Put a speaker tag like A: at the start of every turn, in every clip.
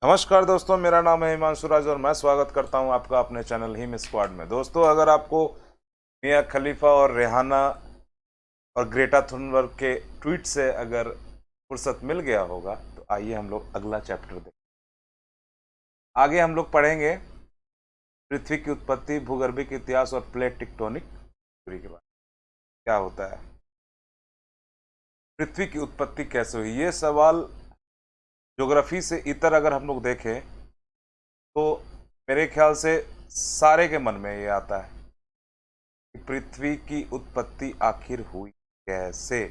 A: नमस्कार दोस्तों, मेरा नाम है हिमांशु राज और मैं स्वागत करता हूं आपका अपने चैनल हिम स्क्वाड में। दोस्तों, अगर आपको मिया खलीफा और रेहाना और ग्रेटा थुनबर्ग के ट्वीट से अगर फुर्सत मिल गया होगा तो आइए हम लोग अगला चैप्टर देखें। आगे हम लोग पढ़ेंगे पृथ्वी की उत्पत्ति, भूगर्भिक इतिहास और प्लेट टेक्टोनिक थ्योरी के बारे में। क्या होता है पृथ्वी की उत्पत्ति, कैसे हुई, ये सवाल ज्योग्राफी से इतर अगर हम लोग देखें तो मेरे ख्याल से सारे के मन में ये आता है कि पृथ्वी की उत्पत्ति आखिर हुई कैसे।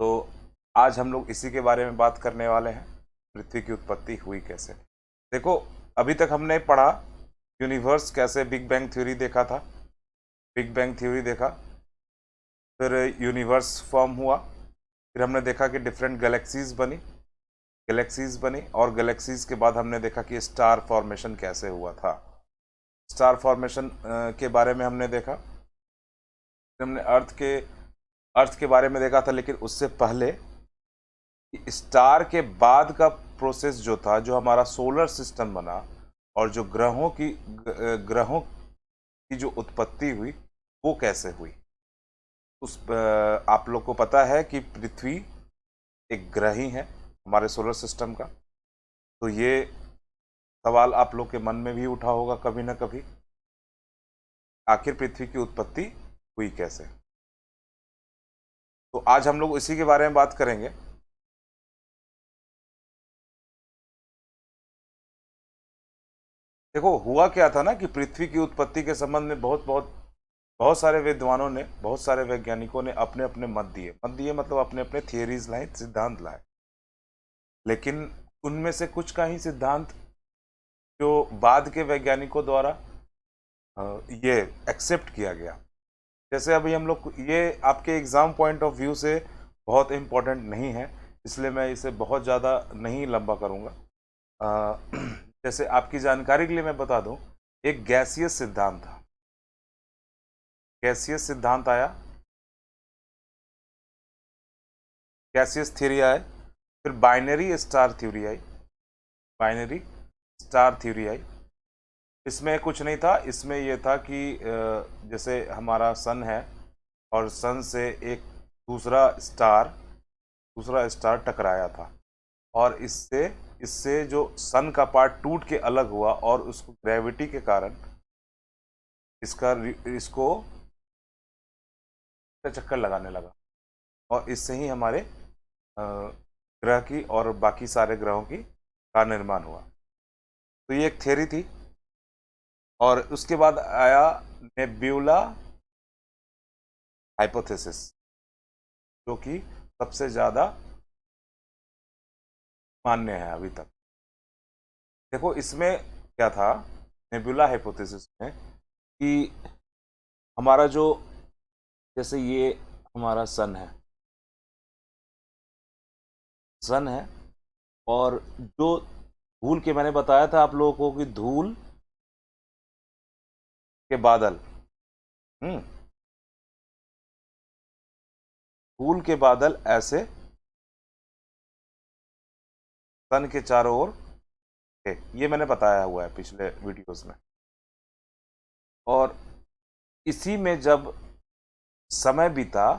A: तो आज हम लोग इसी के बारे में बात करने वाले हैं, पृथ्वी की उत्पत्ति हुई कैसे। देखो, अभी तक हमने पढ़ा यूनिवर्स कैसे, बिग बैंग थ्योरी देखा था, बिग बैंग थ्योरी देखा, फिर यूनिवर्स फॉर्म हुआ, फिर हमने देखा कि डिफरेंट गैलेक्सीज बनी और गैलेक्सीज के बाद हमने देखा कि स्टार फॉर्मेशन कैसे हुआ था। स्टार फॉर्मेशन के बारे में हमने देखा, हमने अर्थ के बारे में देखा था, लेकिन उससे पहले स्टार के बाद का प्रोसेस जो था, जो हमारा सोलर सिस्टम बना और जो ग्रहों की जो उत्पत्ति हुई वो कैसे हुई। आप लोग को पता है कि पृथ्वी एक ग्रह ही है हमारे सोलर सिस्टम का, तो ये सवाल आप लोग के मन में भी उठा होगा कभी ना कभी, आखिर पृथ्वी की उत्पत्ति हुई कैसे। तो आज हम लोग इसी के बारे में बात करेंगे। देखो, हुआ क्या था ना कि पृथ्वी की उत्पत्ति के संबंध में बहुत सारे विद्वानों ने, बहुत सारे वैज्ञानिकों ने अपने अपने मत दिए मतलब अपने अपने थियरीज लाए, सिद्धांत लाए, लेकिन उनमें से कुछ का ही सिद्धांत जो बाद के वैज्ञानिकों द्वारा ये एक्सेप्ट किया गया। जैसे अभी हम लोग, ये आपके एग्जाम पॉइंट ऑफ व्यू से बहुत इम्पोर्टेंट नहीं है, इसलिए मैं इसे बहुत ज़्यादा नहीं लंबा करूँगा। जैसे आपकी जानकारी के लिए मैं बता दूं, एक गैसियस सिद्धांत था, गैसियस सिद्धांत आया, गैसियस थ्योरी आए, फिर बाइनरी स्टार थ्योरी आई, बाइनरी स्टार थ्योरी आई। इसमें कुछ नहीं था, इसमें यह था कि जैसे हमारा सन है और सन से एक दूसरा स्टार टकराया था और इससे इससे जो सन का पार्ट टूट के अलग हुआ और उसको ग्रेविटी के कारण इसको चक्कर लगाने लगा और इससे ही हमारे ग्रह की और बाकी सारे ग्रहों की का निर्माण हुआ। तो ये एक थ्योरी थी। और उसके बाद आया नेब्यूला हाइपोथेसिस, जो कि सबसे ज़्यादा मान्य है अभी तक। देखो, इसमें क्या था नेबुला हाइपोथेसिस में कि हमारा जो, जैसे ये हमारा सन है और जो धूल के, मैंने बताया था आप लोगों को कि धूल के बादल, धूल के बादल ऐसे सन के चारों ओर थे, ये मैंने बताया हुआ है पिछले वीडियोस में। और इसी में जब समय बीता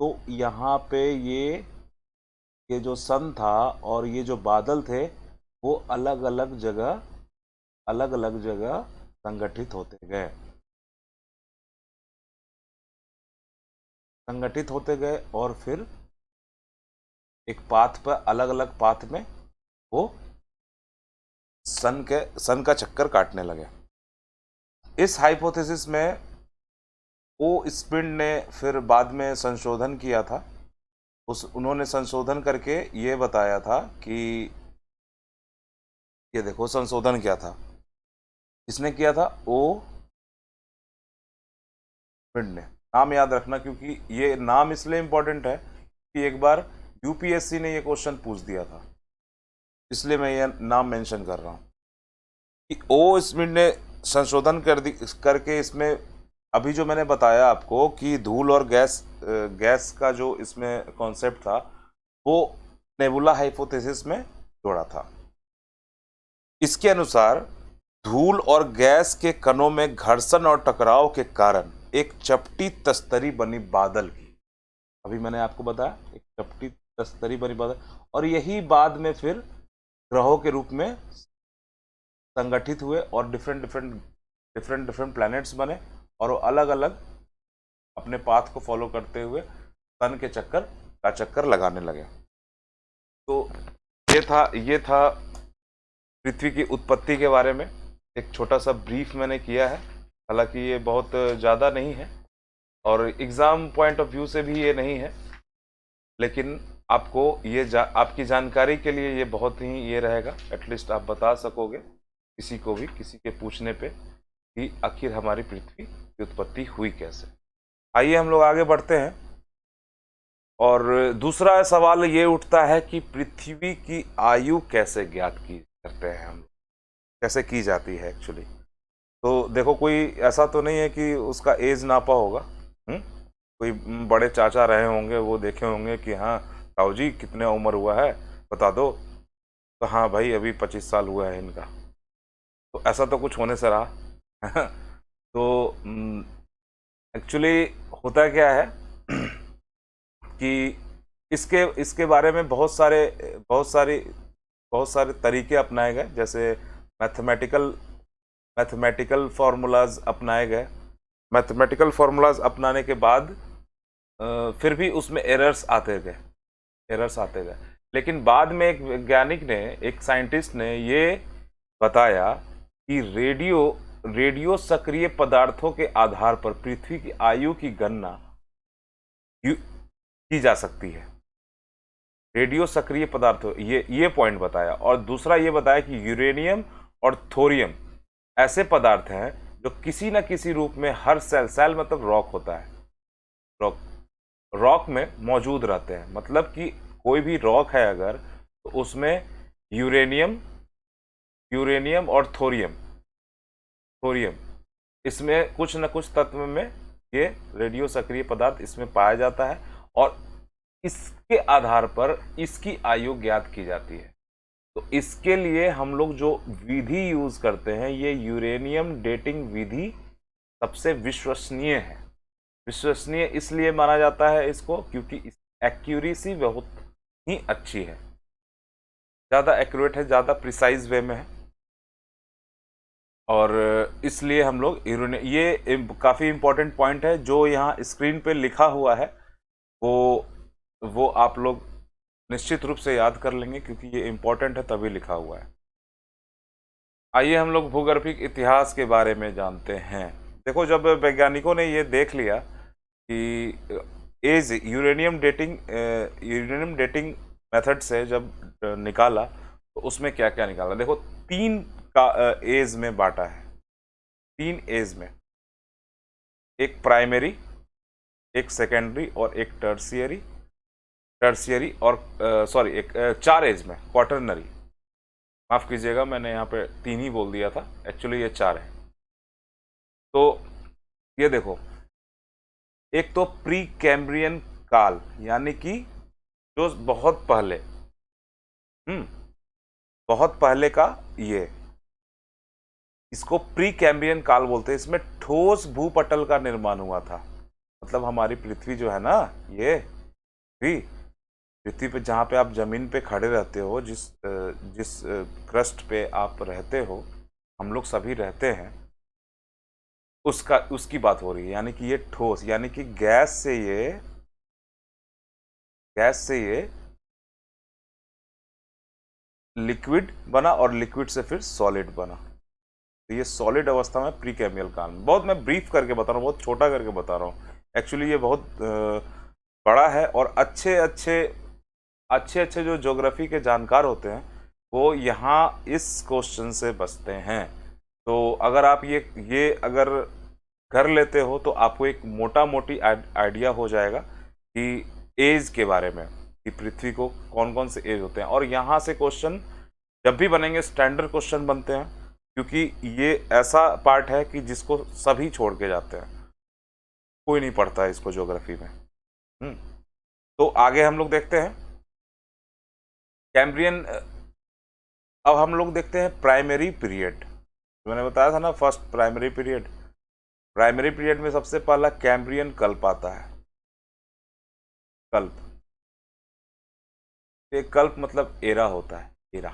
A: तो यहाँ पे ये जो सन था और ये जो बादल थे वो अलग अलग जगह संगठित होते गए और फिर एक पाथ पर, अलग अलग पाथ में वो सन का चक्कर काटने लगे। इस हाइपोथेसिस में ओ स्पिन ने फिर बाद में संशोधन किया था। उन्होंने संशोधन करके ये बताया था कि, ये देखो संशोधन क्या था, इसने किया था ओ स्पिन ने। नाम याद रखना, क्योंकि ये नाम इसलिए इम्पोर्टेंट है कि एक बार यूपीएससी ने ये क्वेश्चन पूछ दिया था, इसलिए मैं ये नाम मेंशन कर रहा हूँ कि ओ स्मिथ ने संशोधन करके इसमें, अभी जो मैंने बताया आपको कि धूल और गैस का जो इसमें कॉन्सेप्ट था वो नेबुला हाइपोथेसिस में जोड़ा था। इसके अनुसार धूल और गैस के कणों में घर्षण और टकराव के कारण एक चपटी तस्तरी बनी बादल की, अभी मैंने आपको बताया एक चपटी तस्तरी बनी बादल, और यही बाद में फिर ग्रहों के रूप में संगठित हुए और डिफरेंट डिफरेंट प्लैनेट्स बने, और वो अलग अलग अपने पाथ को फॉलो करते हुए सन के चक्कर लगाने लगे। तो ये था पृथ्वी की उत्पत्ति के बारे में एक छोटा सा ब्रीफ मैंने किया है। हालांकि ये बहुत ज़्यादा नहीं है और एग्ज़ाम पॉइंट ऑफ व्यू से भी ये नहीं है, लेकिन आपको ये आपकी जानकारी के लिए ये बहुत ही ये रहेगा, एटलीस्ट आप बता सकोगे किसी को भी, किसी के पूछने पे कि आखिर हमारी पृथ्वी की उत्पत्ति हुई कैसे। आइए हम लोग आगे बढ़ते हैं, और दूसरा सवाल ये उठता है कि पृथ्वी की आयु कैसे ज्ञात की करते हैं हम, कैसे की जाती है एक्चुअली। तो देखो, कोई ऐसा तो नहीं है कि उसका एज नापा होगा। कोई बड़े चाचा रहे होंगे, वो देखे होंगे कि हाँ ताऊ जी कितने उम्र हुआ है बता दो, तो हाँ भाई अभी 25 साल हुआ है इनका। तो ऐसा तो कुछ होने से रहा तो एक्चुअली होता क्या है कि इसके बारे में बहुत सारे तरीके अपनाए गए, जैसे मैथमेटिकल फार्मूलाज अपनाए गए। मैथमेटिकल फार्मूलाज अपनाने के बाद फिर भी उसमें एरर्स आते गए, लेकिन बाद में एक वैज्ञानिक ने, एक साइंटिस्ट ने ये बताया कि रेडियो सक्रिय पदार्थों के आधार पर पृथ्वी की आयु की गणना की जा सकती है। रेडियो सक्रिय पदार्थों, ये पॉइंट बताया। और दूसरा ये बताया कि यूरेनियम और थोरियम ऐसे पदार्थ हैं जो किसी न किसी रूप में हर सेल मतलब रॉक होता है, रॉक में मौजूद रहते हैं। मतलब कि कोई भी रॉक है अगर, तो उसमें यूरेनियम और थोरियम इसमें कुछ न कुछ तत्व में ये रेडियो सक्रिय पदार्थ इसमें पाया जाता है, और इसके आधार पर इसकी आयु ज्ञात की जाती है। तो इसके लिए हम लोग जो विधि यूज करते हैं, ये यूरेनियम डेटिंग विधि सबसे विश्वसनीय है। विश्वसनीय इसलिए माना जाता है इसको क्योंकि एक्यूरेसी बहुत ही अच्छी है, ज़्यादा एक्यूरेट है, ज़्यादा प्रिसाइज वे में है, और इसलिए हम लोग ये काफ़ी इम्पोर्टेंट पॉइंट है जो यहाँ स्क्रीन पे लिखा हुआ है, वो आप लोग निश्चित रूप से याद कर लेंगे क्योंकि ये इम्पोर्टेंट है, तभी लिखा हुआ है। आइए हम लोग भूगर्भिक इतिहास के बारे में जानते हैं। देखो, जब वैज्ञानिकों ने ये देख लिया कि यूरेनियम डेटिंग मेथड से जब निकाला, तो उसमें क्या क्या निकाला। देखो, 3 का एज में बांटा है, 3 एज में, एक प्राइमरी, एक सेकेंडरी और एक टर्शियरी और एक 4 एज में क्वाटरनरी। माफ कीजिएगा, मैंने यहाँ पे 3 ही बोल दिया था, एक्चुअली ये 4 है। तो ये देखो, एक तो प्री कैम्ब्रियन काल, यानी कि जो बहुत पहले का, ये इसको प्री कैम्ब्रियन काल बोलते हैं। इसमें ठोस भूपटल का निर्माण हुआ था। मतलब हमारी पृथ्वी जो है ना, ये पृथ्वी पे जहाँ पे आप जमीन पे खड़े रहते हो, जिस क्रस्ट पे आप रहते हो, हम लोग सभी रहते हैं, उसकी बात हो रही है। यानी कि ये ठोस, यानी कि गैस से ये लिक्विड बना और लिक्विड से फिर सॉलिड बना। तो ये सॉलिड अवस्था में प्री कैम्ब्रियन काल में, बहुत मैं ब्रीफ करके बता रहा हूँ, बहुत छोटा करके बता रहा हूँ। एक्चुअली ये बहुत बड़ा है, और अच्छे अच्छे जो ज्योग्राफी के जानकार होते हैं वो यहाँ इस क्वेश्चन से बचते हैं। तो अगर आप ये अगर कर लेते हो तो आपको एक मोटी आइडिया हो जाएगा कि एज के बारे में, कि पृथ्वी को कौन कौन से एज होते हैं। और यहाँ से क्वेश्चन जब भी बनेंगे, स्टैंडर्ड क्वेश्चन बनते हैं, क्योंकि ये ऐसा पार्ट है कि जिसको सभी छोड़ के जाते हैं, कोई नहीं पढ़ता है इसको ज्योग्राफी में। तो आगे हम लोग देखते हैं। अब हम लोग देखते हैं प्राइमरी पीरियड। मैंने बताया था ना, first primary period. Primary period में सबसे पहला कैम्ब्रियन कल्प आता है। कल्प, एक कल्प मतलब एरा होता है, एरा,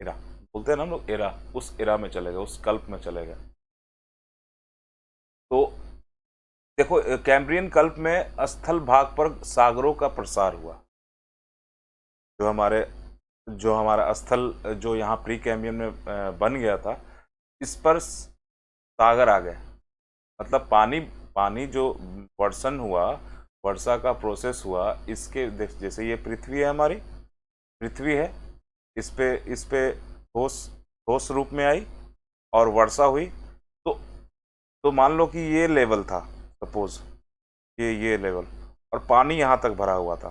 A: एरा बोलते हैं ना हम लोग, एरा, उस एरा में चले गए, उस कल्प में चले गए। तो देखो, कैम्ब्रियन कल्प में स्थल भाग पर सागरों का प्रसार हुआ। जो हमारा स्थल, जो यहाँ प्री कैम्ब्रियन में बन गया था, इस पर सागर आ गए। मतलब पानी, पानी जो वर्षण हुआ, वर्षा का प्रोसेस हुआ, इसके जैसे ये पृथ्वी है, हमारी पृथ्वी है, इस पे ठोस ठोस रूप में आई और वर्षा हुई। तो तो मान लो कि ये लेवल था, सपोज ये लेवल, और पानी यहाँ तक भरा हुआ था,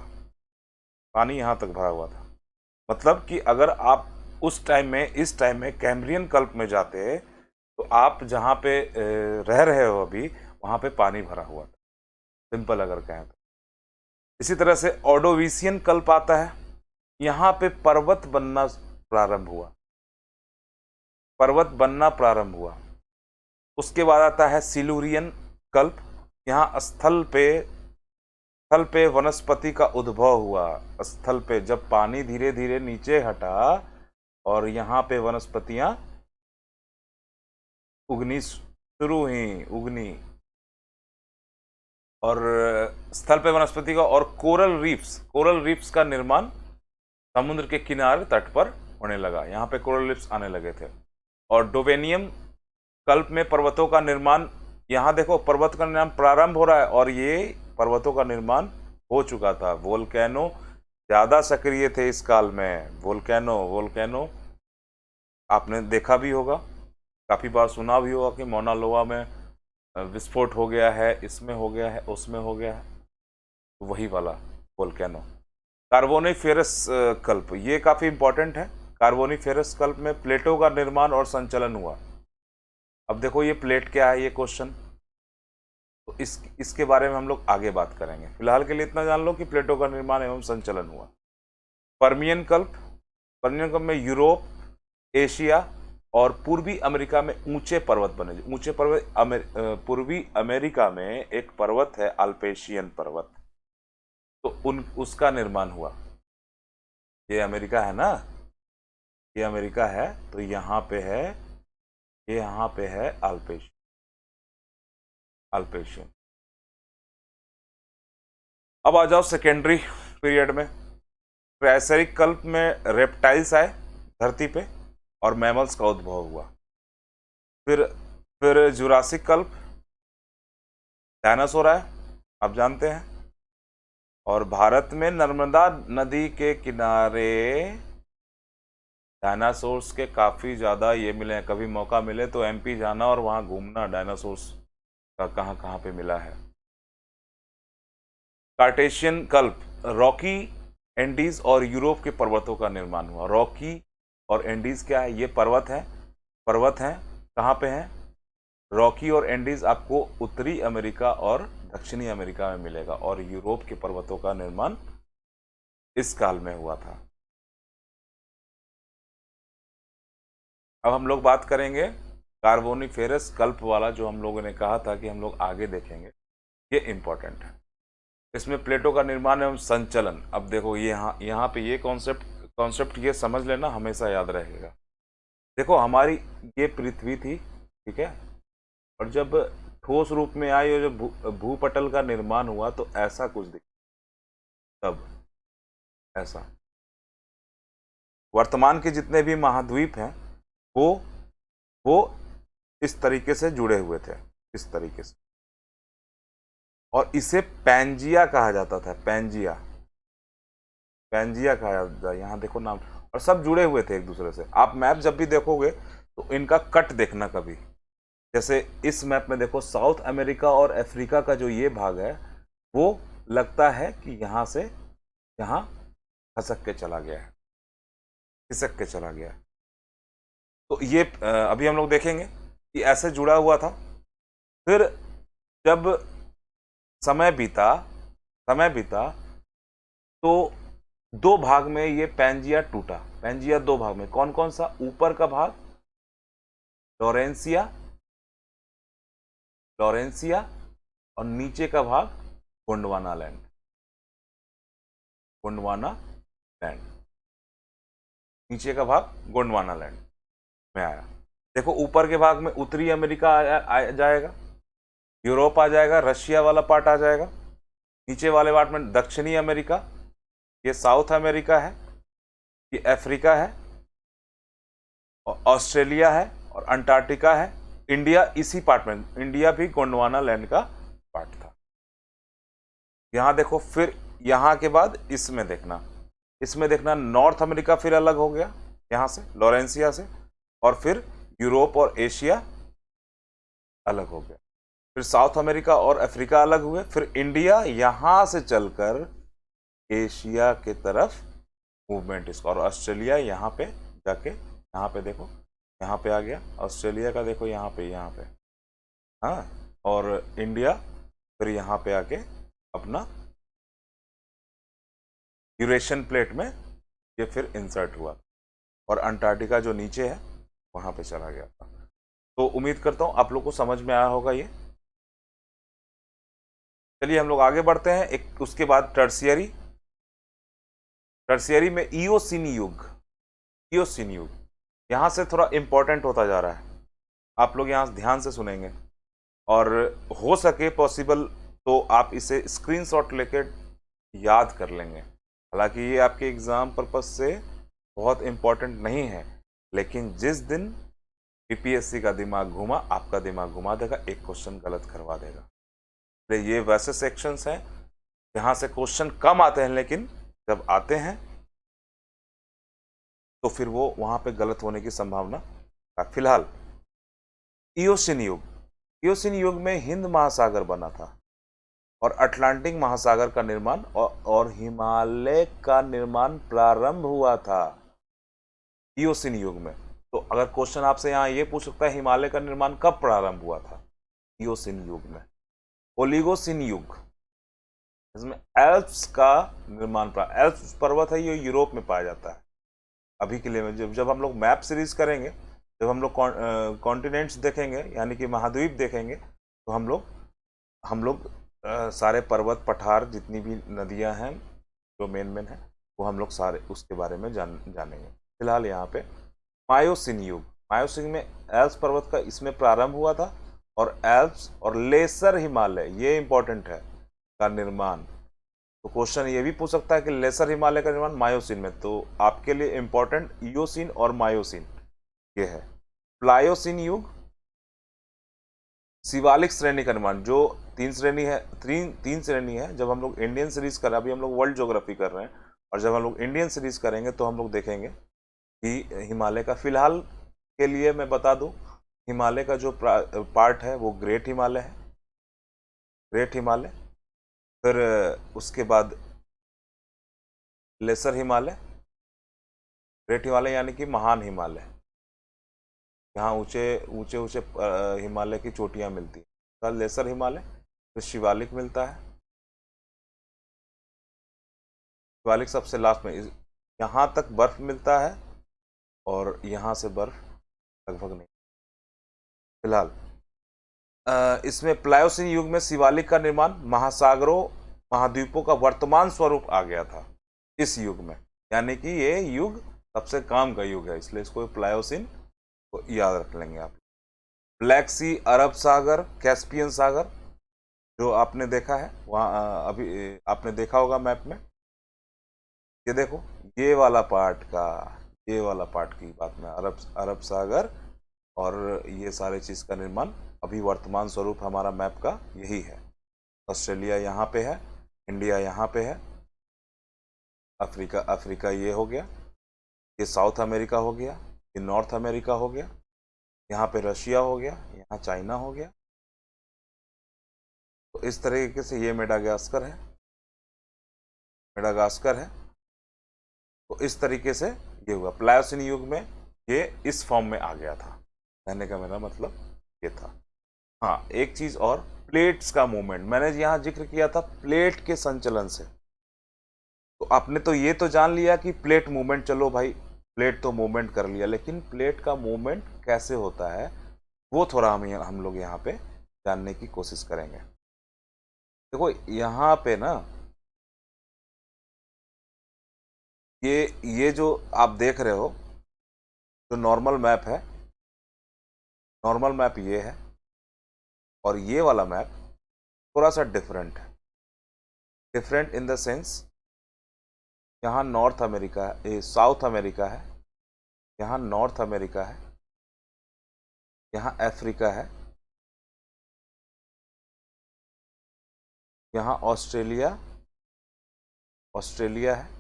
A: पानी यहाँ तक भरा हुआ था। मतलब कि अगर आप उस टाइम में, इस टाइम में कैम्ब्रियन कल्प में जाते, तो आप जहाँ पे रह रहे हो अभी, वहाँ पे पानी भरा हुआ था, सिंपल अगर कहें तो। इसी तरह से ऑर्डोविशियन कल्प आता है, यहाँ पे पर्वत बनना प्रारंभ हुआ, पर्वत बनना प्रारंभ हुआ। उसके बाद आता है सिलुरियन कल्प, यहाँ स्थल पे वनस्पति का उद्भव हुआ। स्थल पे जब पानी धीरे धीरे नीचे हटा और यहाँ पे वनस्पतियां उगनी शुरू हुई, उगनी, और स्थल पे वनस्पति का, और कोरल रीफ्स का निर्माण समुद्र के किनारे तट पर होने लगा। यहाँ पे कोरल रीफ्स आने लगे थे। और डोवेनियम कल्प में पर्वतों का निर्माण, यहाँ देखो पर्वत का निर्माण प्रारंभ हो रहा है, और ये पर्वतों का निर्माण हो चुका था। वोल्केनो ज्यादा सक्रिय थे इस काल में। वोल्केनो आपने देखा भी होगा, काफी बार सुना भी होगा कि मौना लोआ में विस्फोट हो गया है, इसमें हो गया है, उसमें हो गया है, वही वाला वोल्केनो। कार्बोनिफेरस कल्प, ये काफी इंपॉर्टेंट है। कार्बोनिफेरस कल्प में प्लेटों का निर्माण और संचलन हुआ। अब देखो ये प्लेट क्या है, ये क्वेश्चन, तो इसके बारे में हम लोग आगे बात करेंगे। फिलहाल के लिए इतना जान लो कि प्लेटों का निर्माण एवं संचलन हुआ। पर्मियन कल्प में यूरोप, एशिया और पूर्वी अमेरिका में ऊंचे पर्वत बने। ऊंचे पर्वत, पूर्वी अमेरिका में एक पर्वत है अल्पेशियन पर्वत, तो उसका निर्माण हुआ। ये अमेरिका है ना, ये अमेरिका है, तो यहाँ पे है, ये यहाँ पे है अल्पेशियन। अब आ जाओ सेकेंडरी पीरियड में। ट्रायसरिक कल्प में रेप्टाइल्स आए धरती पे और मैमल्स का उद्भव हुआ। फिर जुरासिक कल्प, डायनासोर आए, आप जानते हैं। और भारत में नर्मदा नदी के किनारे डायनासोर्स के काफ़ी ज़्यादा ये मिले हैं। कभी मौका मिले तो एमपी जाना और वहाँ घूमना, डायनासोर्स का कहाँ कहाँ पे मिला है। कार्टेशियन कल्प, रॉकी, एंडीज और यूरोप के पर्वतों का निर्माण हुआ। रॉकी और एंडीज क्या है, ये पर्वत हैं, कहाँ पे हैं? रॉकी और एंडीज आपको उत्तरी अमेरिका और दक्षिणी अमेरिका में मिलेगा, और यूरोप के पर्वतों का निर्माण इस काल में हुआ था। अब हम लोग बात करेंगे कार्बोनिफेरस कल्प वाला, जो हम लोगों ने कहा था कि हम लोग आगे देखेंगे, ये इंपॉर्टेंट है। इसमें प्लेटों का निर्माण एवं संचलन। अब देखो ये यहाँ पे ये कॉन्सेप्ट ये समझ लेना, हमेशा याद रहेगा। देखो हमारी ये पृथ्वी थी, ठीक है, और जब ठोस रूप में आई और जब भूपटल का निर्माण हुआ तो ऐसा कुछ दिखा, तब ऐसा। वर्तमान के जितने भी महाद्वीप हैं वो इस तरीके से जुड़े हुए थे, इस तरीके से, और इसे पैंजिया कहा जाता था। पैंजिया कहा जाता है। यहाँ देखो नाम, और सब जुड़े हुए थे एक दूसरे से। आप मैप जब भी देखोगे तो इनका कट देखना कभी, जैसे इस मैप में देखो साउथ अमेरिका और अफ्रीका का जो ये भाग है, वो लगता है कि यहाँ से यहाँ खसक के चला गया है, खिसक के चला गया है। तो ये अभी हम लोग देखेंगे कि ऐसे जुड़ा हुआ था। फिर जब समय बीता तो दो भाग में ये पैंजिया टूटा। पैंजिया दो भाग में, कौन कौन सा? ऊपर का भाग लॉरेंसिया, लॉरेंसिया, और नीचे का भाग गोंडवाना लैंड, गोंडवाना लैंड, नीचे का भाग गोंडवाना लैंड में आया। देखो ऊपर के भाग में उत्तरी अमेरिका आ जाएगा, यूरोप आ जाएगा, रशिया वाला पार्ट आ जाएगा। नीचे वाले पार्ट में दक्षिणी अमेरिका, ये साउथ अमेरिका है, ये अफ्रीका है, और ऑस्ट्रेलिया है, और अंटार्कटिका है। इंडिया इसी पार्ट में, इंडिया भी गोंडवाना लैंड का पार्ट था। यहां देखो, फिर यहां के बाद इसमें देखना नॉर्थ अमेरिका फिर अलग हो गया यहां से, लॉरेंसिया से, और फिर यूरोप और एशिया अलग हो गया, फिर साउथ अमेरिका और अफ्रीका अलग हुए, फिर इंडिया यहां से चलकर एशिया के तरफ मूवमेंट इसका, और ऑस्ट्रेलिया यहाँ पे जाके, यहाँ पे देखो, यहाँ पे आ गया ऑस्ट्रेलिया का, देखो यहाँ पे, हाँ, और इंडिया फिर यहाँ पे आके अपना यूरेशियन प्लेट में ये फिर इंसर्ट हुआ, और अंटार्कटिका जो नीचे है वहां पे चला गया था। तो उम्मीद करता हूं आप लोग को समझ में आया होगा ये। चलिए हम लोग आगे बढ़ते हैं। एक उसके बाद टर्शियरी। टर्शियरी में इयोसीन युग, इयोसीन युग यहां से थोड़ा इंपॉर्टेंट होता जा रहा है, आप लोग यहां ध्यान से सुनेंगे, और हो सके पॉसिबल तो आप इसे स्क्रीनशॉट लेके याद कर लेंगे। हालांकि ये आपके एग्जाम पर्पज से बहुत इंपॉर्टेंट नहीं है, लेकिन जिस दिन बीपीएससी का दिमाग घुमा, आपका दिमाग घुमा देगा, एक क्वेश्चन गलत करवा देगा। ये वैसे सेक्शंस हैं जहां से क्वेश्चन कम आते हैं, लेकिन जब आते हैं तो फिर वो वहां पे गलत होने की संभावना है। फिलहाल इयोसीन युग, इयोसीन युग में हिंद महासागर बना था, और अटलांटिक महासागर का निर्माण और हिमालय का निर्माण प्रारंभ हुआ था इयोसीन युग में। तो अगर क्वेश्चन आपसे यहाँ ये पूछ सकता है हिमालय का निर्माण कब प्रारंभ हुआ था? इयोसीन युग में। ओलिगोसीन युग, इसमें एल्प्स का निर्माण, एल्प्स पर्वत है, ये यूरोप में पाया जाता है। अभी के लिए जब हम लोग मैप सीरीज करेंगे, जब हम लोग कॉन्टिनेंट्स देखेंगे, यानी कि महाद्वीप देखेंगे, तो हम लोग सारे पर्वत पठार, जितनी भी नदियां हैं जो मेन हैं, वो हम लोग सारे उसके बारे में जानेंगे। फिलहाल यहाँ पे मायोसीन युग, मायोसीन में एल्प्स पर्वत का इसमें प्रारंभ हुआ था, और एल्प्स और लेसर हिमालय, ये इंपॉर्टेंट है, का निर्माण। तो क्वेश्चन ये भी पूछ सकता है कि लेसर हिमालय का निर्माण मायोसीन में, तो आपके लिए इंपॉर्टेंट इयोसीन और मायोसीन ये है। प्लायोसीन युग, शिवालिक श्रेणी का निर्माण, जो तीन श्रेणी है। जब हम लोग इंडियन सीरीज कर रहे हैं, अभी हम लोग वर्ल्ड ज्योग्राफी कर रहे हैं, और जब हम लोग इंडियन सीरीज करेंगे तो हम लोग देखेंगे कि हिमालय का, फिलहाल के लिए मैं बता दूं, हिमालय का जो पार्ट है वो ग्रेट हिमालय है, ग्रेट हिमालय, फिर उसके बाद लेसर हिमालय, ग्रेट हिमालय यानी कि महान हिमालय, यहाँ ऊंचे हिमालय की चोटियां मिलती है, तो लेसर हिमालय, फिर शिवालिक मिलता है, शिवालिक सबसे लास्ट में, यहाँ तक बर्फ मिलता है, और यहाँ से बर्फ लगभग नहीं। फिलहाल इसमें प्लायोसीन युग में शिवालिक का निर्माण, महासागरों महाद्वीपों का वर्तमान स्वरूप आ गया था इस युग में, यानी कि ये युग सबसे काम का युग है, इसलिए इसको प्लायोसीन को याद रख लेंगे आप। ब्लैक सी, अरब सागर, कैस्पियन सागर जो आपने देखा है वहाँ, अभी आपने देखा होगा मैप में, ये देखो ये वाला पार्ट की बात में, अरब सागर और ये सारे चीज़ का निर्माण, अभी वर्तमान स्वरूप हमारा मैप का यही है। ऑस्ट्रेलिया यहाँ पे है, इंडिया यहाँ पे है, अफ्रीका ये हो गया, ये साउथ अमेरिका हो गया, ये नॉर्थ अमेरिका हो गया, यहाँ पे रशिया हो गया, यहाँ चाइना हो गया। तो इस तरीके से ये मेडागास्कर है। तो इस तरीके से ये हुआ। प्लायोसीन युग में ये इस फॉर्म में आ गया था, कहने का मेरा मतलब ये था। हाँ, एक चीज और, प्लेट्स का मूवमेंट, मैंने यहाँ जिक्र किया था प्लेट के संचलन से। तो तो आपने तो ये तो जान लिया कि प्लेट मूवमेंट, चलो भाई प्लेट तो मूवमेंट कर लिया, लेकिन प्लेट का मूवमेंट कैसे होता है वो थोड़ा हम लोग यहाँ पे जानने की कोशिश करेंगे। देखो यहाँ पे ना ये जो आप देख रहे हो, जो नॉर्मल मैप है, नॉर्मल मैप ये है, और ये वाला मैप थोड़ा सा डिफरेंट है। डिफरेंट इन द सेंस, यहाँ नॉर्थ अमेरिका है, ये साउथ अमेरिका है, यहाँ नॉर्थ अमेरिका है, यहाँ अफ्रीका है, यहाँ ऑस्ट्रेलिया, ऑस्ट्रेलिया है,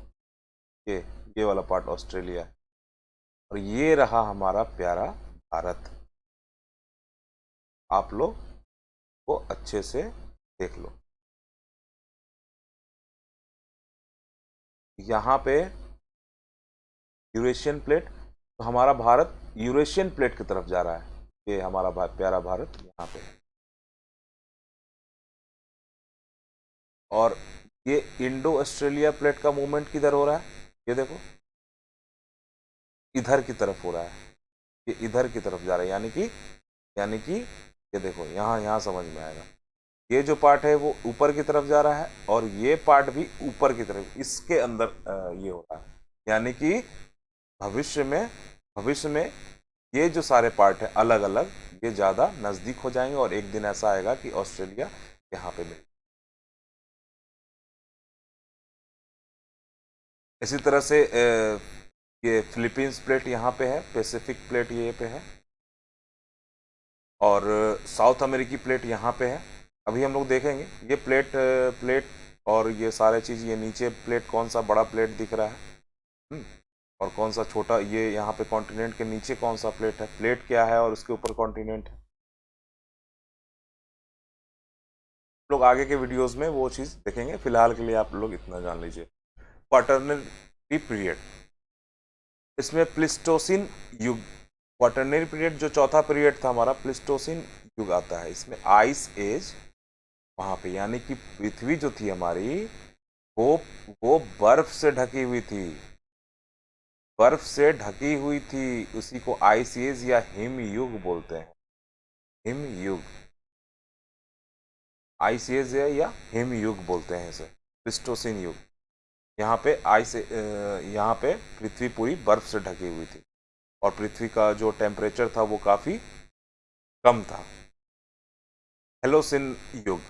A: ये वाला पार्ट ऑस्ट्रेलिया है, और ये रहा हमारा प्यारा भारत। आप लोग को अच्छे से देख लो, यहाँ पे यूरेशियन प्लेट, तो हमारा भारत यूरेशियन प्लेट की तरफ जा रहा है। ये हमारा प्यारा भारत यहाँ पे, और ये इंडो ऑस्ट्रेलिया प्लेट का मूवमेंट किधर हो रहा है, ये देखो इधर की तरफ हो रहा है, ये इधर की तरफ जा रहा है, यानी कि ये देखो यहाँ समझ में आएगा। ये जो पार्ट है वो ऊपर की तरफ जा रहा है, और ये पार्ट भी ऊपर की तरफ, इसके अंदर ये हो रहा है, यानी कि भविष्य में ये जो सारे पार्ट है अलग अलग, ये ज़्यादा नज़दीक हो जाएंगे, और एक दिन ऐसा आएगा कि ऑस्ट्रेलिया यहाँ पे मिले। इसी तरह से ये फिलीपींस प्लेट यहाँ पे है, पैसिफिक प्लेट ये पे है, और साउथ अमेरिकी प्लेट यहाँ पे है। अभी हम लोग देखेंगे ये प्लेट और ये सारे चीज़, ये नीचे प्लेट कौन सा बड़ा प्लेट दिख रहा है, और कौन सा छोटा, ये यहाँ पे कॉन्टिनेंट के नीचे कौन सा प्लेट है, प्लेट क्या है और उसके ऊपर कॉन्टिनेंट है। लोग आगे के वीडियोस में वो चीज़ देखेंगे, फिलहाल के लिए आप लोग इतना जान लीजिए। क्वाटरनरी पीरियड, इसमें प्लिस्टोसिन युग, क्वाटरनरी पीरियड जो चौथा पीरियड था हमारा, प्लिस्टोसिन युग आता है। इसमें आइस एज वहाँ पे, यानी कि पृथ्वी जो थी हमारी वो बर्फ से ढकी हुई थी, बर्फ से ढकी हुई थी, उसी को आइस एज या हिम युग बोलते हैं। हिम युग, आइस एज है या हिम युग बोलते हैं इसे, प्लिस्टोसिन युग। यहाँ पे यहाँ पे पृथ्वी पूरी बर्फ से ढकी हुई थी, और पृथ्वी का जो टेम्परेचर था वो काफ़ी कम था। हेलोसिन युग,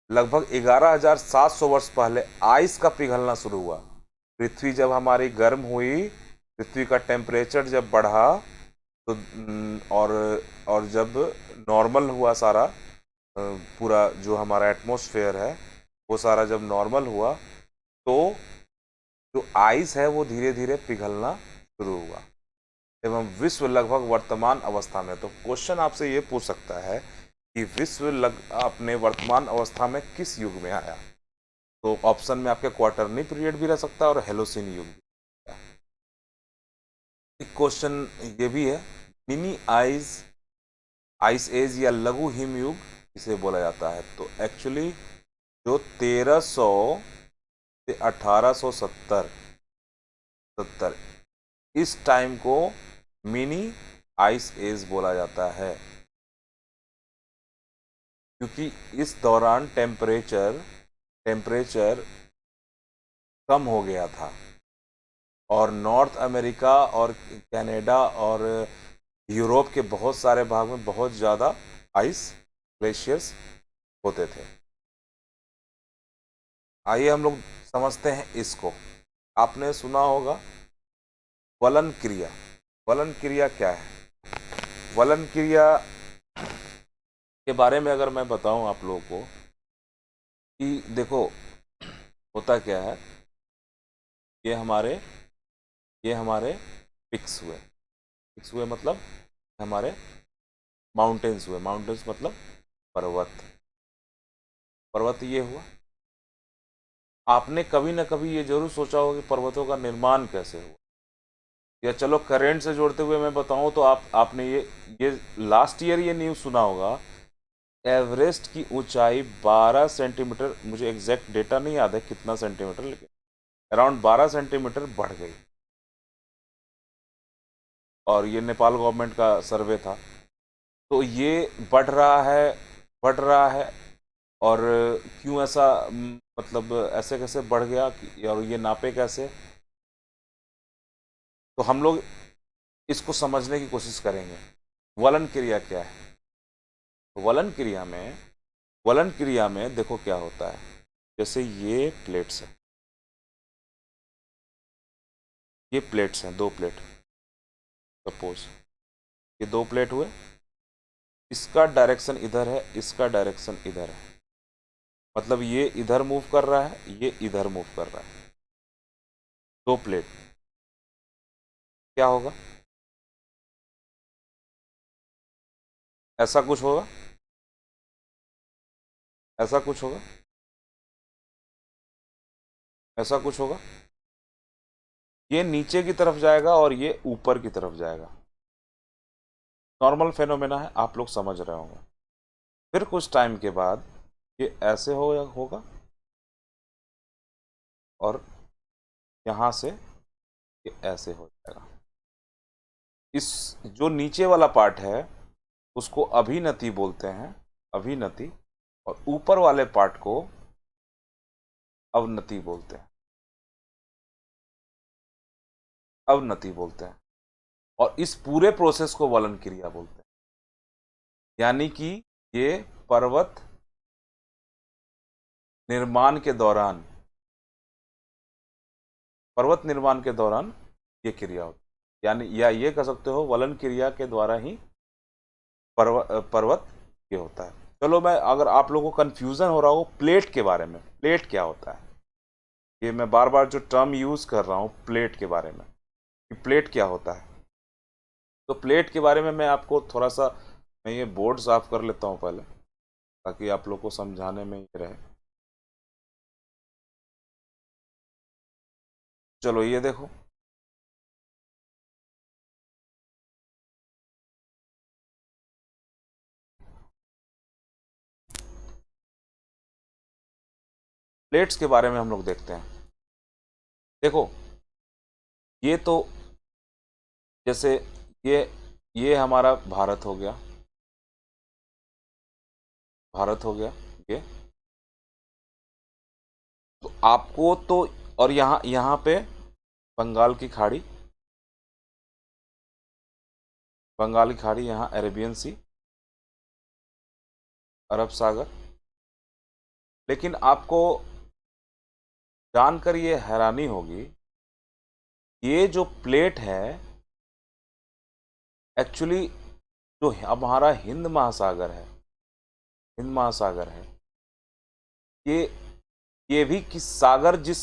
A: लगभग 11,700 वर्ष पहले आइस का पिघलना शुरू हुआ। पृथ्वी जब हमारी गर्म हुई, पृथ्वी का टेम्परेचर जब बढ़ा, तो और जब नॉर्मल हुआ सारा, पूरा जो हमारा एटमॉस्फेयर है वो सारा जब नॉर्मल हुआ, तो जो आइस है वो धीरे धीरे पिघलना शुरू हुआ, एवं विश्व लगभग वर्तमान अवस्था में। तो क्वेश्चन आपसे ये पूछ सकता है कि विश्व अपने वर्तमान अवस्था में किस युग में आया, तो ऑप्शन में आपके क्वार्टरनी पीरियड भी रह सकता है और हेलोसिन युग भी। एक क्वेश्चन ये भी है, मिनी आइस एज या लघु हिम युग इसे बोला जाता है। तो एक्चुअली जो 1300 से 1870 इस टाइम को मिनी आइस एज बोला जाता है, क्योंकि इस दौरान टेम्परेचर कम हो गया था, और नॉर्थ अमेरिका और कनाडा और यूरोप के बहुत सारे भाग में बहुत ज़्यादा आइस ग्लेशियर्स होते थे। आइए हम लोग समझते हैं इसको। आपने सुना होगा वलन क्रिया। वलन क्रिया क्या है? वलन क्रिया के बारे में अगर मैं बताऊं आप लोगों को कि देखो होता क्या है, ये हमारे पिक्स हुए मतलब हमारे माउंटेन्स हुए। माउंटेन्स मतलब पर्वत ये हुआ। आपने कभी ना कभी ये जरूर सोचा होगा कि पर्वतों का निर्माण कैसे हुआ, या चलो करंट से जोड़ते हुए मैं बताऊं तो आपने ये लास्ट ईयर ये न्यूज़ सुना होगा, एवरेस्ट की ऊंचाई 12 सेंटीमीटर, मुझे एग्जैक्ट डेटा नहीं याद है कितना सेंटीमीटर, लेकिन अराउंड 12 सेंटीमीटर बढ़ गई। और ये नेपाल गवर्नमेंट का सर्वे था। तो ये बढ़ रहा है, बढ़ रहा है। और क्यों ऐसा, मतलब ऐसे कैसे बढ़ गया और ये नापे कैसे? तो हम लोग इसको समझने की कोशिश करेंगे। वलन क्रिया क्या है? वलन क्रिया में, वलन क्रिया में देखो क्या होता है। जैसे ये प्लेट्स है, ये प्लेट्स हैं, 2 प्लेट, सपोज ये 2 प्लेट हुए। इसका डायरेक्शन इधर है, इसका डायरेक्शन इधर है, मतलब ये इधर मूव कर रहा है, ये इधर मूव कर रहा है। 2 प्लेट, क्या होगा? ऐसा कुछ होगा, ऐसा कुछ होगा, ऐसा कुछ होगा। ये नीचे की तरफ जाएगा और ये ऊपर की तरफ जाएगा। नॉर्मल फेनोमेना है, आप लोग समझ रहे होंगे। फिर कुछ टाइम के बाद ये ऐसे होगा और यहाँ से ये ऐसे हो जाएगा। इस जो नीचे वाला पार्ट है उसको अभिनति बोलते हैं, अभिनति। और ऊपर वाले पार्ट को अवनति बोलते हैं, अवनति बोलते हैं। और इस पूरे प्रोसेस को वलन क्रिया बोलते हैं। यानी कि ये पर्वत निर्माण के दौरान, पर्वत निर्माण के दौरान ये क्रिया होती है। यानी या ये कह सकते हो वलन क्रिया के द्वारा ही पर्वत ये होता है। चलो, मैं अगर आप लोगों को कंफ्यूजन हो रहा हो प्लेट के बारे में, प्लेट क्या होता है, ये मैं बार बार जो टर्म यूज कर रहा हूँ प्लेट के बारे में, कि प्लेट क्या होता है, तो प्लेट के बारे में मैं आपको थोड़ा सा, मैं ये बोर्ड साफ कर लेता हूँ पहले ताकि आप लोग को समझाने में ये रहे। चलो ये देखो, प्लेट्स के बारे में हम लोग देखते हैं। देखो, ये तो जैसे ये हमारा भारत हो गया, भारत हो गया ये। तो आपको तो, और यहाँ पे बंगाल की खाड़ी, बंगाल की खाड़ी, यहाँ अरेबियन सी, अरब सागर। लेकिन आपको जानकर ये हैरानी होगी, ये जो प्लेट है एक्चुअली जो हमारा हिंद महासागर है, हिंद महासागर है, ये भी किस सागर जिस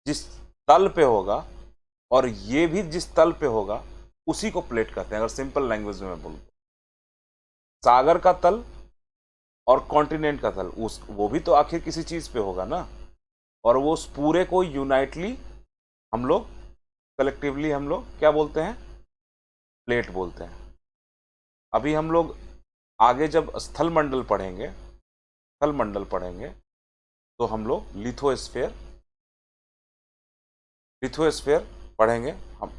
A: जिस तल पे होगा और ये भी जिस तल पे होगा उसी को प्लेट कहते हैं। अगर सिंपल लैंग्वेज में मैं बोलूँ, सागर का तल और कॉन्टिनेंट का तल, उस वो भी तो आखिर किसी चीज पे होगा ना। और वो उस पूरे को यूनाइटली हम लोग, कलेक्टिवली हम लोग क्या बोलते हैं? प्लेट बोलते हैं। अभी हम लोग आगे जब स्थल मंडल पढ़ेंगे, स्थल मंडल पढ़ेंगे, तो हम लोग लिथोस्फीयर, लिथोस्फीयर पढ़ेंगे। हम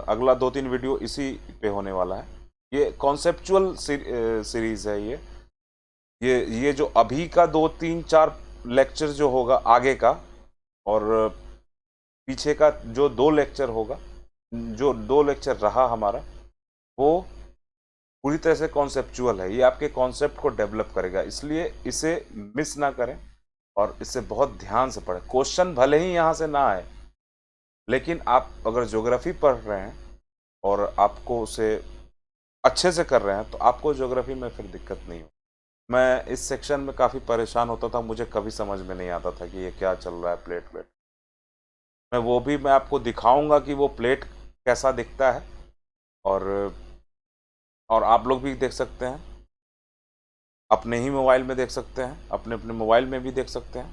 A: अगला 2-3 वीडियो इसी पे होने वाला है। ये कॉन्सेप्चुअल सीरीज है। ये जो अभी का 2-3-4 लेक्चर जो होगा आगे का, और पीछे का जो 2 लेक्चर होगा, जो 2 लेक्चर रहा हमारा, वो पूरी तरह से कॉन्सेप्चुअल है। ये आपके कॉन्सेप्ट को डेवलप करेगा, इसलिए इसे मिस ना करें और इसे बहुत ध्यान से पढ़ें। क्वेश्चन भले ही यहाँ से ना आए, लेकिन आप अगर ज्योग्राफी पढ़ रहे हैं और आपको उसे अच्छे से कर रहे हैं तो आपको ज्योग्राफी में फिर दिक्कत नहीं हो। मैं इस सेक्शन में काफ़ी परेशान होता था, मुझे कभी समझ में नहीं आता था कि ये क्या चल रहा है, प्लेट प्लेट। मैं आपको दिखाऊंगा कि वो प्लेट कैसा दिखता है। और आप लोग भी देख सकते हैं, अपने ही मोबाइल में देख सकते हैं, अपने अपने मोबाइल में भी देख सकते हैं।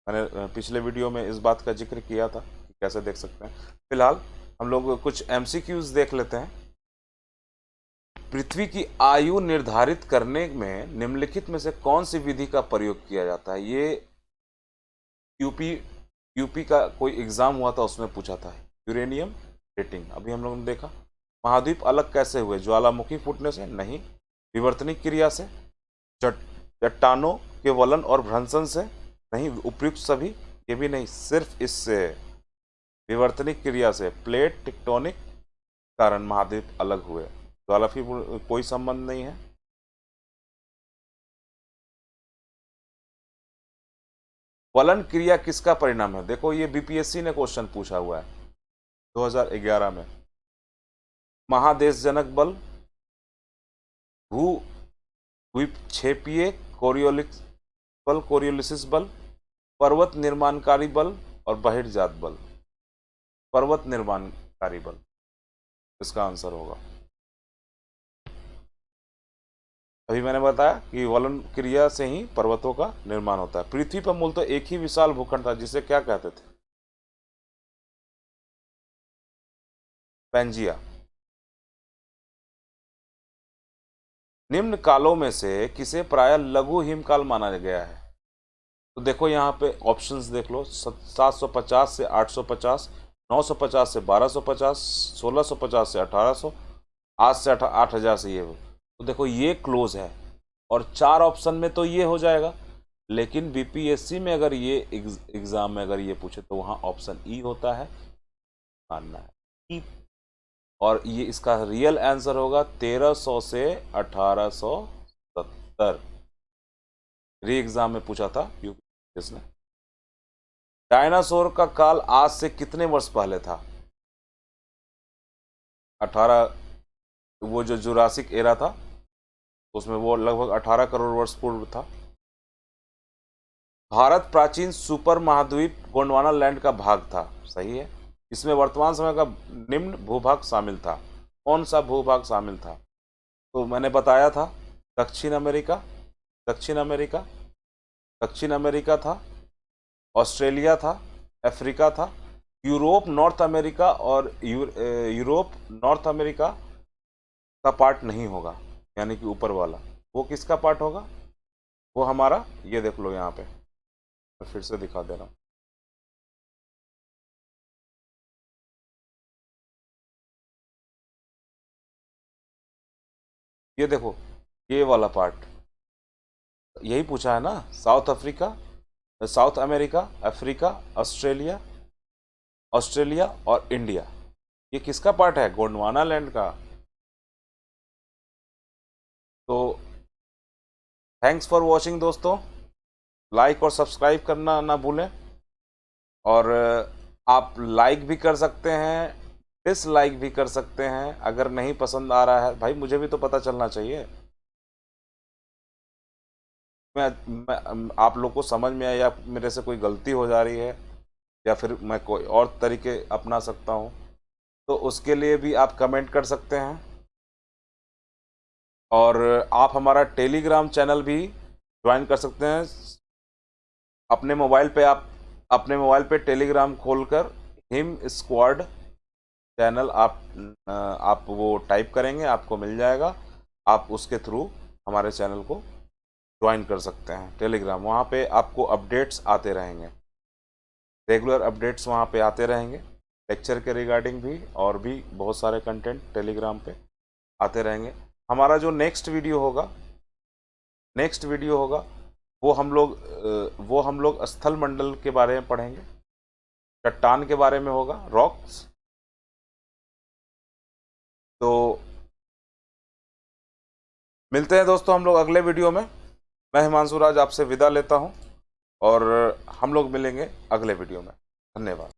A: मैंने पिछले वीडियो में इस बात का जिक्र किया था कि कैसे देख सकते हैं। फिलहाल हम लोग कुछ MCQs देख लेते हैं। पृथ्वी की आयु निर्धारित करने में निम्नलिखित में से कौन सी विधि का प्रयोग किया जाता है? ये यूपी यूपी का कोई एग्जाम हुआ था, उसमें पूछा था यूरेनियम डेटिंग। अभी हम लोगों ने देखा। महाद्वीप अलग कैसे हुए? ज्वालामुखी फूटने से? नहीं। विवर्तनिक क्रिया से? चट्टानों के वलन और भ्रंशन से? नहीं। उपयुक्त सभी? ये भी नहीं। सिर्फ इससे, विवर्तनिक क्रिया से, प्लेट टेक्टोनिक कारण महाद्वीप अलग हुए। ज्वालामुखी कोई संबंध नहीं है। वलन क्रिया किसका परिणाम है? देखो, ये बीपीएससी ने क्वेश्चन पूछा हुआ है 2011 में। महादेशजनक बल, भू विक्षेपीय कोरियोलिसिस बल, पर्वत निर्माणकारी बल और बहिर्जात बल। पर्वत निर्माणकारी बल इसका आंसर होगा। अभी मैंने बताया कि वलन क्रिया से ही पर्वतों का निर्माण होता है। पृथ्वी पर मूलतः एक ही विशाल भूखंड था, जिसे क्या कहते थे? पैंजिया। निम्न कालों में से किसे प्रायः लघु हिमकाल माना गया है? तो देखो यहाँ पे ऑप्शंस देख लो। 750 से 850, 950 से 1250, 1650 से 1800, 8 से 8000 से ये। तो देखो ये क्लोज है, और 4 ऑप्शन में तो ये हो जाएगा। लेकिन बीपीएससी में अगर ये एग्जाम में अगर ये पूछे तो वहाँ ऑप्शन ई होता है, मानना है ई। और ये इसका रियल आंसर होगा 1300 से 1870। री एग्जाम में पूछा था यूपी ने। डायनासोर का काल आज से कितने वर्ष पहले था? 18, वो जो जुरासिक एरा था उसमें वो लगभग 18 करोड़ वर्ष पूर्व था। भारत प्राचीन सुपर महाद्वीप गोंडवाना लैंड का भाग था। सही है। इसमें वर्तमान समय का निम्न भूभाग शामिल था। कौन सा भूभाग शामिल था? तो मैंने बताया था दक्षिण अमेरिका, दक्षिण अमेरिका, दक्षिण अमेरिका था, ऑस्ट्रेलिया था, अफ्रीका था, यूरोप नॉर्थ अमेरिका, और यूरोप नॉर्थ अमेरिका का पार्ट नहीं होगा, यानी कि ऊपर वाला। वो किसका पार्ट होगा? वो हमारा, ये देख लो यहाँ पे, मैं फिर से दिखा दे रहा हूँ। ये देखो, ये वाला पार्ट, यही पूछा है ना। South Africa, south America, Africa, Australia, Australia और इंडिया। ये किसका पार्ट है? गोंडवाना लैंड का। तो थैंक्स फॉर वॉचिंग दोस्तों। लाइक और सब्सक्राइब करना ना भूलें। और आप लाइक भी कर सकते हैं, डिसलाइक भी कर सकते हैं। अगर नहीं पसंद आ रहा है, भाई मुझे भी तो पता चलना चाहिए। मैं आप लोग को समझ में आया, या मेरे से कोई गलती हो जा रही है, या फिर मैं कोई और तरीके अपना सकता हूँ, तो उसके लिए भी आप कमेंट कर सकते हैं। और आप हमारा टेलीग्राम चैनल भी ज्वाइन कर सकते हैं। अपने मोबाइल पे टेलीग्राम खोलकर हिम स्क्वाड चैनल आप वो टाइप करेंगे, आपको मिल जाएगा। आप उसके थ्रू हमारे चैनल को ज्वाइन कर सकते हैं टेलीग्राम। वहाँ पे आपको अपडेट्स आते रहेंगे, रेगुलर अपडेट्स वहाँ पे आते रहेंगे, लेक्चर के रिगार्डिंग भी, और भी बहुत सारे कंटेंट टेलीग्राम पे आते रहेंगे। हमारा जो नेक्स्ट वीडियो होगा वो हम लोग स्थल मंडल के बारे में पढ़ेंगे, चट्टान के बारे में होगा, रॉक्स। तो मिलते हैं दोस्तों हम लोग अगले वीडियो में। मैं हिमांशु राज आपसे विदा लेता हूं, और हम लोग मिलेंगे अगले वीडियो में। धन्यवाद।